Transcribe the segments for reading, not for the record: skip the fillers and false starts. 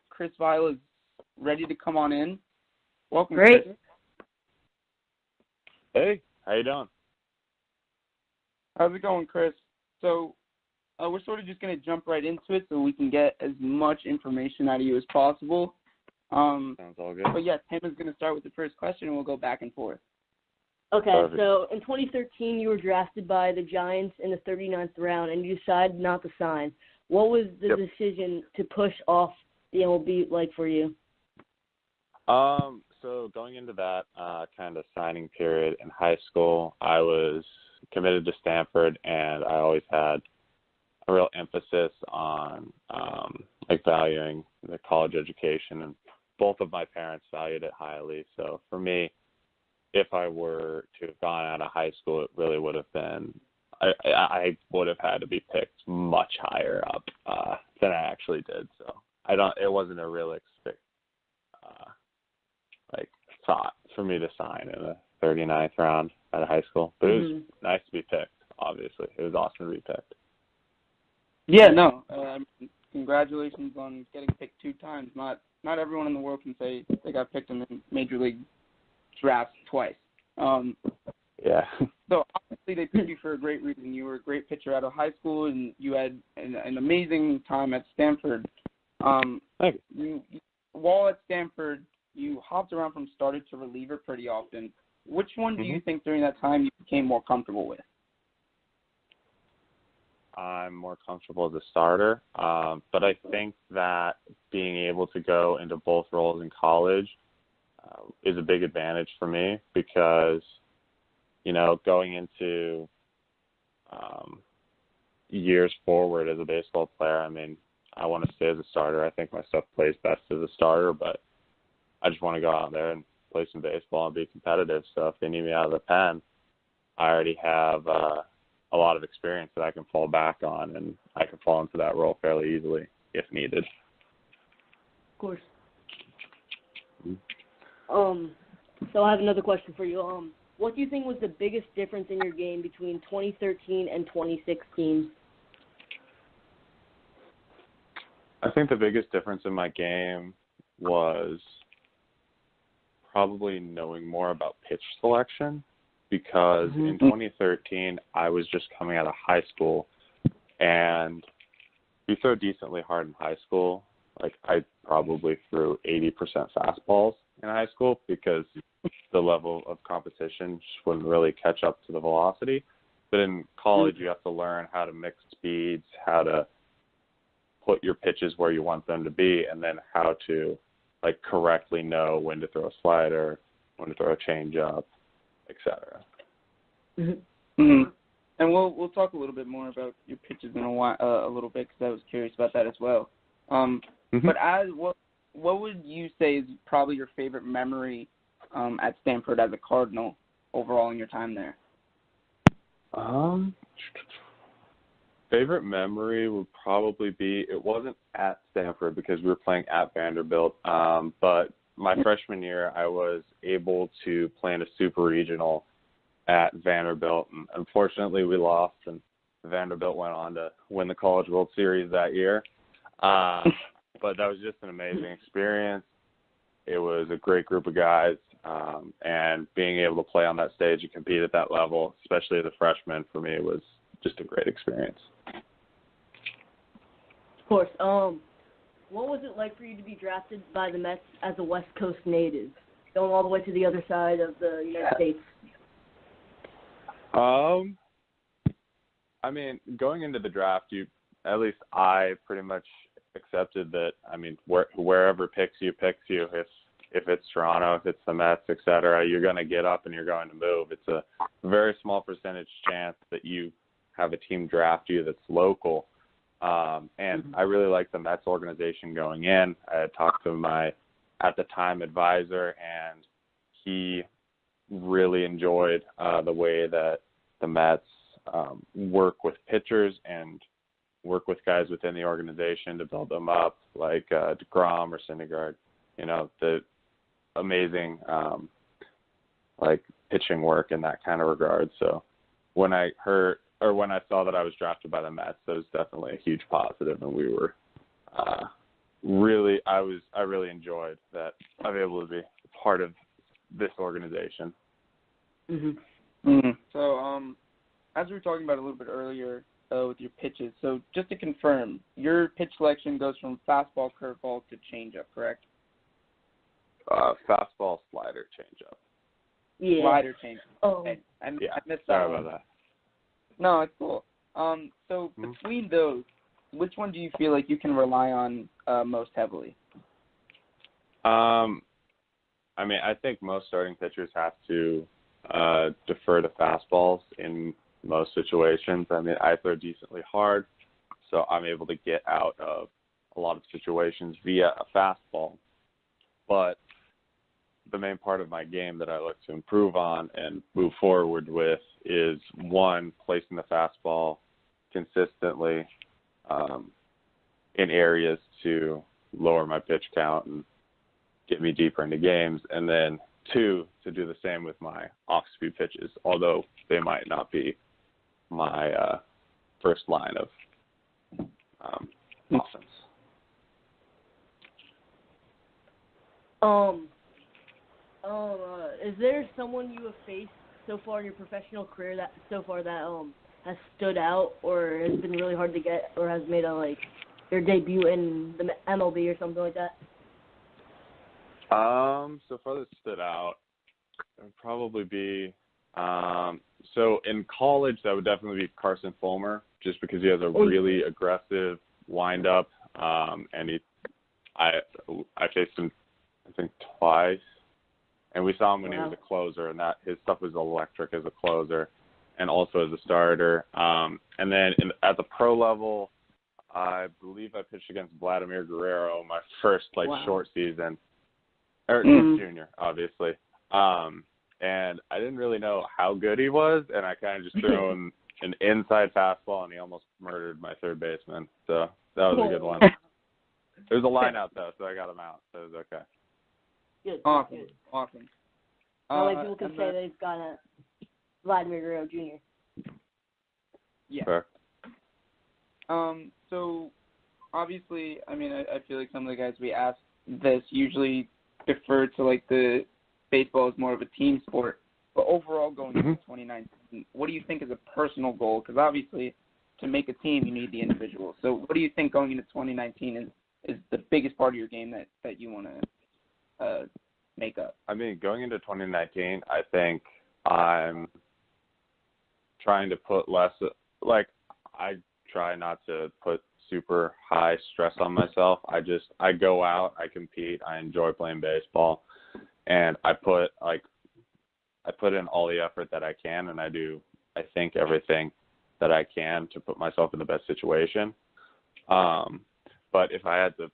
Chris Viall is ready to come on in. Welcome, Great. Chris. Hey, how you doing? How's it going, Chris? So we're sort of just going to jump right into it so we can get as much information out of you as possible. Sounds all good. But, yes, Tim is going to start with the first question, and we'll go back and forth. Okay, Perfect. so in 2013, you were drafted by the Giants in the 39th round, and you decided not to sign. What was the decision to push off the MLB like for you? So going into that kind of signing period in high school, I was committed to Stanford, and I always had a real emphasis on valuing the college education, and both of my parents valued it highly. So for me, if I were to have gone out of high school, it really would have been I would have had to be picked much higher up than I actually did. So it wasn't a realistic thought for me to sign in the 39th round out of high school. But it was nice to be picked, obviously. It was awesome to be picked. Yeah, no. Congratulations on getting picked 2 times. Not everyone in the world can say they got picked in the Major League drafts twice. Yeah. So obviously they picked you for a great reason. You were a great pitcher out of high school, and you had an amazing time at Stanford. Thank you. While at Stanford, you hopped around from starter to reliever pretty often. Which one do you think during that time you became more comfortable with? I'm more comfortable as a starter, but I think that being able to go into both roles in college is a big advantage for me because, going into years forward as a baseball player, I want to stay as a starter. I think my stuff plays best as a starter, but I just want to go out there and play some baseball and be competitive. So if they need me out of the pen, I already have a lot of experience that I can fall back on, and I can fall into that role fairly easily if needed. Of course. So I have another question for you. What do you think was the biggest difference in your game between 2013 and 2016? I think the biggest difference in my game was probably knowing more about pitch selection, because in 2013 I was just coming out of high school, and we throw decently hard in high school. Like I probably threw 80% fastballs in high school because the level of competition just wouldn't really catch up to the velocity. But in college you have to learn how to mix speeds, how to put your pitches where you want them to be, and then how to correctly know when to throw a slider, when to throw a changeup, etc. And we'll talk a little bit more about your pitches in a little bit, because I was curious about that as well. But what would you say is probably your favorite memory at Stanford as a Cardinal overall in your time there? Favorite memory would probably be, it wasn't at Stanford because we were playing at Vanderbilt, but my freshman year I was able to play in a super regional at Vanderbilt, and unfortunately we lost, and Vanderbilt went on to win the College World Series that year. But that was just an amazing experience. It was a great group of guys, and being able to play on that stage and compete at that level, especially as a freshman, for me was just a great experience. Of course. What was it like for you to be drafted by the Mets as a West Coast native, going all the way to the other side of the United States? Going into the draft, at least I pretty much accepted that, wherever picks you. If it's Toronto, if it's the Mets, etc., you're going to get up and you're going to move. It's a very small percentage chance that you have a team draft you that's local. And I really liked the Mets organization going in. I had talked to my, at the time, advisor, and he really enjoyed the way that the Mets work with pitchers and work with guys within the organization to build them up, like DeGrom or Syndergaard. The amazing pitching work in that kind of regard. So when I saw that I was drafted by the Mets, that was definitely a huge positive, and we were I really enjoyed that I'm able to be part of this organization. So, as we were talking about a little bit earlier with your pitches, so just to confirm, your pitch selection goes from fastball, curveball to changeup, correct? Fastball, slider, changeup. Yeah. Slider, changeup. Oh. Okay. I missed that. Sorry about that. No, it's cool. So between those, which one do you feel like you can rely on most heavily? I mean, I think most starting pitchers have to defer to fastballs in most situations. I mean, I throw decently hard, so I'm able to get out of a lot of situations via a fastball. But the main part of my game that I look to improve on and move forward with is, one, placing the fastball consistently in areas to lower my pitch count and get me deeper into games, and then two, to do the same with my off-speed pitches, although they might not be my first line of offense. Is there someone you have faced so far in your professional career that has stood out or has been really hard to get or has made your debut in the MLB or something like that? So far that stood out, it would probably be so in college that would definitely be Carson Fulmer, just because he has a really aggressive windup, and I faced him I think twice, and we saw him when he was a closer, and that his stuff was electric as a closer and also as a starter. And then at the pro level, I believe I pitched against Vladimir Guerrero my first short season. Or junior, obviously. And I didn't really know how good he was, and I kind of just threw him an inside fastball, and he almost murdered my third baseman. So that was a good one. There was a line out, though, so I got him out, so it was okay. Good. Awesome. Not many people can say they've got a Vladimir Guerrero Jr. Yeah. Fair. So, obviously, I mean, I feel like some of the guys we ask this usually defer to, the baseball is more of a team sport. But overall, going into 2019, what do you think is a personal goal? Because obviously, to make a team, you need the individual. So what do you think going into 2019 is the biggest part of your game that you want to make up? I mean, going into 2019, I think I'm trying to put less – I try not to put super high stress on myself. I go out, I compete, I enjoy playing baseball, and I put in all the effort that I can, and I do, I think, everything that I can to put myself in the best situation. But if I had to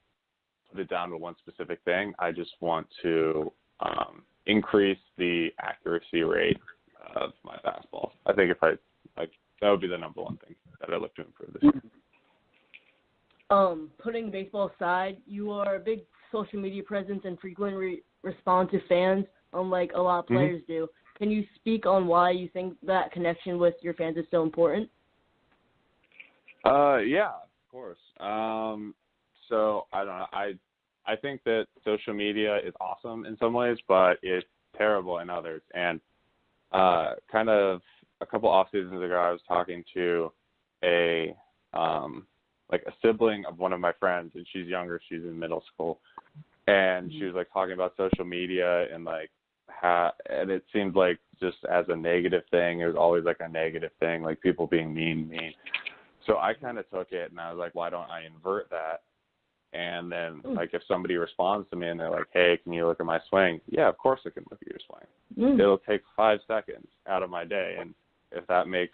put it down to one specific thing, I just want to increase the accuracy rate of my fastball. I think that would be the number one thing that I look to improve this year. Putting baseball aside, you are a big social media presence and frequently respond to fans, unlike a lot of players do. Can you speak on why you think that connection with your fans is so important? Yeah, of course. So I don't know. I think that social media is awesome in some ways, but it's terrible in others. And kind of a couple off seasons ago, I was talking to a sibling of one of my friends, and she's younger. She's in middle school, and she was talking about social media and and it seemed like just as a negative thing, it was always a negative thing, people being mean. So I kind of took it and I was like, why don't I invert that? And then if somebody responds to me and they're like, hey, can you look at my swing? Yeah, of course I can look at your swing. It'll take 5 seconds out of my day, and if that makes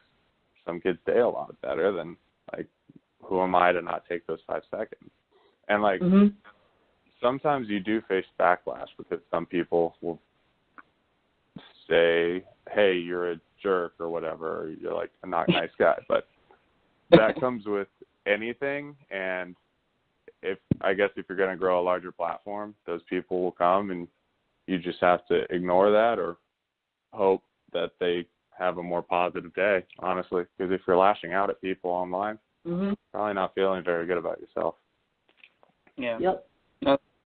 some kid's day a lot better, then who am I to not take those 5 seconds? And sometimes you do face backlash because some people will say, hey, you're a jerk or whatever, or you're a not nice guy. But that comes with anything, and if you're going to grow a larger platform, those people will come, and you just have to ignore that or hope that they have a more positive day, honestly, because if you're lashing out at people online, probably not feeling very good about yourself. Yeah. Yep. No.